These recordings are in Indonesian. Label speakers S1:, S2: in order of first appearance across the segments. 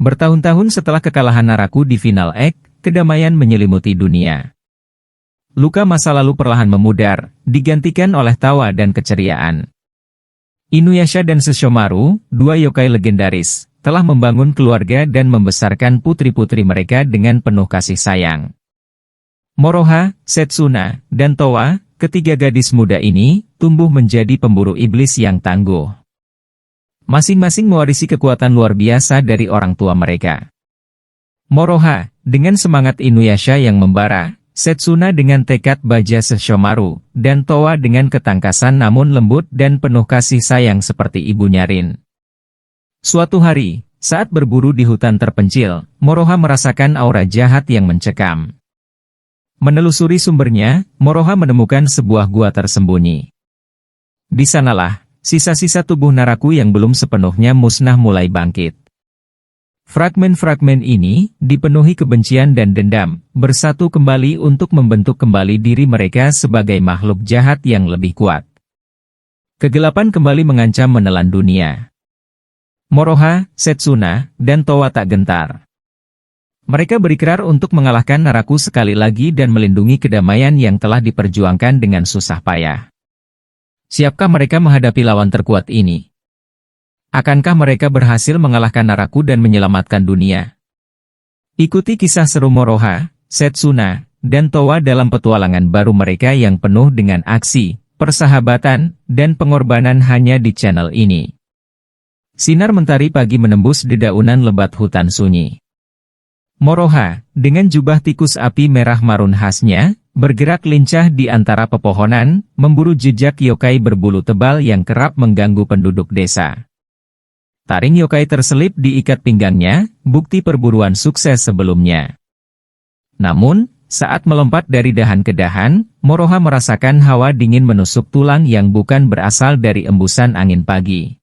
S1: Bertahun-tahun setelah kekalahan Naraku di final Ek, kedamaian menyelimuti dunia. Luka masa lalu perlahan memudar, digantikan oleh tawa dan keceriaan. Inuyasha dan Sesshomaru, dua yokai legendaris, telah membangun keluarga dan membesarkan putri-putri mereka dengan penuh kasih sayang. Moroha, Setsuna, dan Towa, ketiga gadis muda ini, tumbuh menjadi pemburu iblis yang tangguh. Masing-masing mewarisi kekuatan luar biasa dari orang tua mereka. Moroha, dengan semangat Inuyasha yang membara, Setsuna dengan tekad baja Sesshomaru, dan Towa dengan ketangkasan namun lembut dan penuh kasih sayang seperti ibunya Rin. Suatu hari, saat berburu di hutan terpencil, Moroha merasakan aura jahat yang mencekam. Menelusuri sumbernya, Moroha menemukan sebuah gua tersembunyi. Di sanalah, sisa-sisa tubuh Naraku yang belum sepenuhnya musnah mulai bangkit. Fragmen-fragmen ini, dipenuhi kebencian dan dendam, bersatu kembali untuk membentuk kembali diri mereka sebagai makhluk jahat yang lebih kuat. Kegelapan kembali mengancam menelan dunia. Moroha, Setsuna, dan Towa tak gentar. Mereka berikrar untuk mengalahkan Naraku sekali lagi dan melindungi kedamaian yang telah diperjuangkan dengan susah payah. Siapkah mereka menghadapi lawan terkuat ini? Akankah mereka berhasil mengalahkan Naraku dan menyelamatkan dunia? Ikuti kisah seru Moroha, Setsuna, dan Towa dalam petualangan baru mereka yang penuh dengan aksi, persahabatan, dan pengorbanan hanya di channel ini. Sinar mentari pagi menembus dedaunan lebat hutan sunyi. Moroha, dengan jubah tikus api merah marun khasnya, bergerak lincah di antara pepohonan, memburu jejak yokai berbulu tebal yang kerap mengganggu penduduk desa. Taring yokai terselip di ikat pinggangnya, bukti perburuan sukses sebelumnya. Namun, saat melompat dari dahan ke dahan, Moroha merasakan hawa dingin menusuk tulang yang bukan berasal dari embusan angin pagi.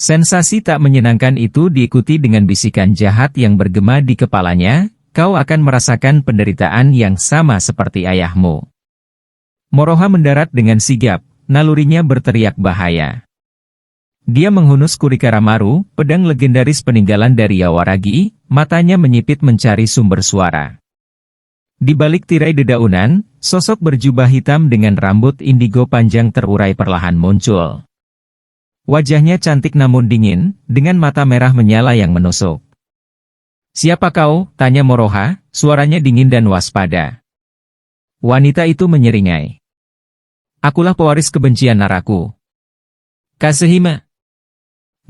S1: Sensasi tak menyenangkan itu diikuti dengan bisikan jahat yang bergema di kepalanya, "Kau akan merasakan penderitaan yang sama seperti ayahmu." Moroha mendarat dengan sigap, nalurinya berteriak bahaya. Dia menghunus Kurikaramaru, pedang legendaris peninggalan dari Yawaragi, matanya menyipit mencari sumber suara. Di balik tirai dedaunan, sosok berjubah hitam dengan rambut indigo panjang terurai perlahan muncul. Wajahnya cantik namun dingin, dengan mata merah menyala yang menusuk. "Siapa kau?" tanya Moroha, suaranya dingin dan waspada. Wanita itu menyeringai. "Akulah pewaris kebencian Naraku. Kasehime."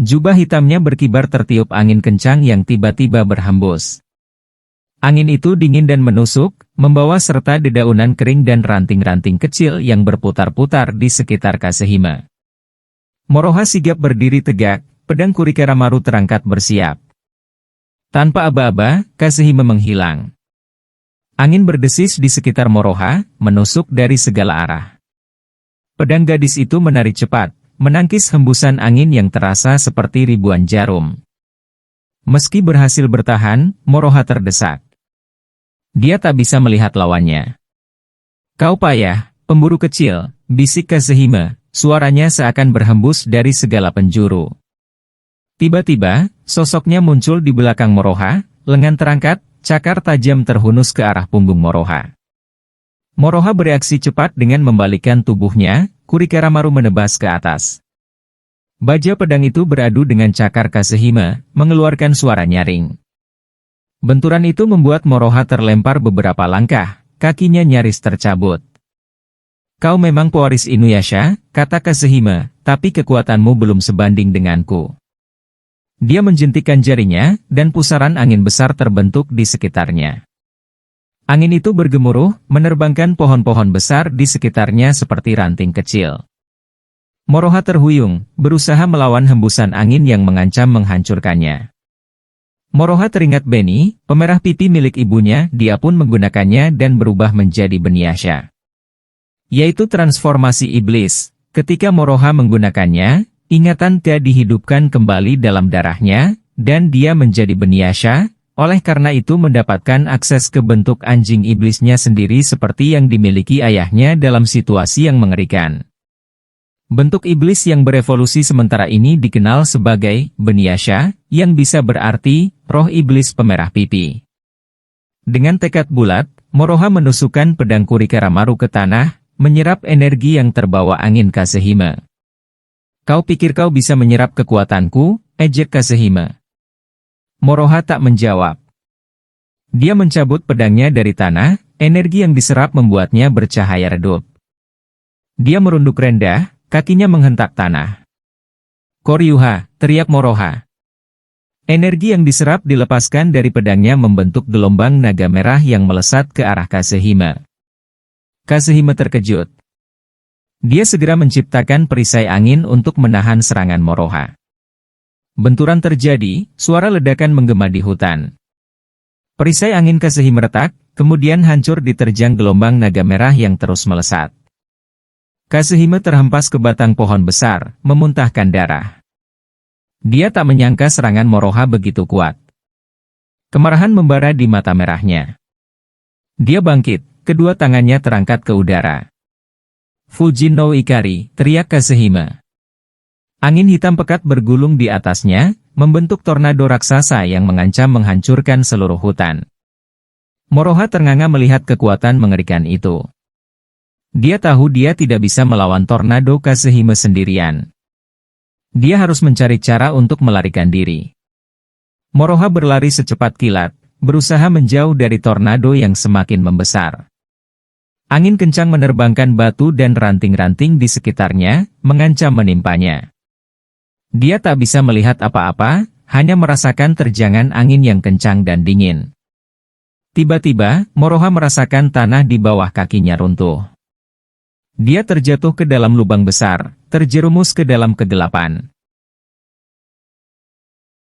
S1: Jubah hitamnya berkibar tertiup angin kencang yang tiba-tiba berhembus. Angin itu dingin dan menusuk, membawa serta dedaunan kering dan ranting-ranting kecil yang berputar-putar di sekitar Kasehime. Moroha sigap berdiri tegak, pedang Kurikaramaru terangkat bersiap. Tanpa aba-aba, Kasehime menghilang. Angin berdesis di sekitar Moroha, menusuk dari segala arah. Pedang gadis itu menari cepat, menangkis hembusan angin yang terasa seperti ribuan jarum. Meski berhasil bertahan, Moroha terdesak. Dia tak bisa melihat lawannya. "Kau payah, pemburu kecil," bisik Kasehime, suaranya seakan berhembus dari segala penjuru. Tiba-tiba, sosoknya muncul di belakang Moroha, lengan terangkat, cakar tajam terhunus ke arah punggung Moroha. Moroha bereaksi cepat dengan membalikkan tubuhnya, Kurikaramaru menebas ke atas. Baja pedang itu beradu dengan cakar Kasehime, mengeluarkan suara nyaring. Benturan itu membuat Moroha terlempar beberapa langkah, kakinya nyaris tercabut. "Kau memang pewaris Inuyasha," kata Kasehime, "tapi kekuatanmu belum sebanding denganku." Dia menjentikkan jarinya, dan pusaran angin besar terbentuk di sekitarnya. Angin itu bergemuruh, menerbangkan pohon-pohon besar di sekitarnya seperti ranting kecil. Moroha terhuyung, berusaha melawan hembusan angin yang mengancam menghancurkannya. Moroha teringat Beni, pemerah pipi milik ibunya, dia pun menggunakannya dan berubah menjadi Beniasha. Yaitu transformasi iblis. Ketika Moroha menggunakannya, ingatan dia dihidupkan kembali dalam darahnya, dan dia menjadi Beniasha, oleh karena itu mendapatkan akses ke bentuk anjing iblisnya sendiri seperti yang dimiliki ayahnya dalam situasi yang mengerikan. Bentuk iblis yang berevolusi sementara ini dikenal sebagai Beniasya, yang bisa berarti roh iblis pemerah pipi. Dengan tekad bulat, Moroha menusukkan pedang Kurikaramaru ke tanah, menyerap energi yang terbawa angin Kasehime. "Kau pikir kau bisa menyerap kekuatanku?" ejek Kasehime. Moroha tak menjawab. Dia mencabut pedangnya dari tanah, energi yang diserap membuatnya bercahaya redup. Dia merunduk rendah, kakinya menghentak tanah. "Koryuha!" teriak Moroha. Energi yang diserap dilepaskan dari pedangnya membentuk gelombang naga merah yang melesat ke arah Kasehime. Kasehime terkejut. Dia segera menciptakan perisai angin untuk menahan serangan Moroha. Benturan terjadi, suara ledakan menggema di hutan. Perisai angin Kasehime retak, kemudian hancur diterjang gelombang naga merah yang terus melesat. Kasehime terhempas ke batang pohon besar, memuntahkan darah. Dia tak menyangka serangan Moroha begitu kuat. Kemarahan membara di mata merahnya. Dia bangkit, kedua tangannya terangkat ke udara. "Fujin no Ikari!" teriak Kasehime. Angin hitam pekat bergulung di atasnya, membentuk tornado raksasa yang mengancam menghancurkan seluruh hutan. Moroha ternganga melihat kekuatan mengerikan itu. Dia tahu dia tidak bisa melawan tornado Kasehime sendirian. Dia harus mencari cara untuk melarikan diri. Moroha berlari secepat kilat, berusaha menjauh dari tornado yang semakin membesar. Angin kencang menerbangkan batu dan ranting-ranting di sekitarnya, mengancam menimpanya. Dia tak bisa melihat apa-apa, hanya merasakan terjangan angin yang kencang dan dingin. Tiba-tiba, Moroha merasakan tanah di bawah kakinya runtuh. Dia terjatuh ke dalam lubang besar, terjerumus ke dalam kegelapan.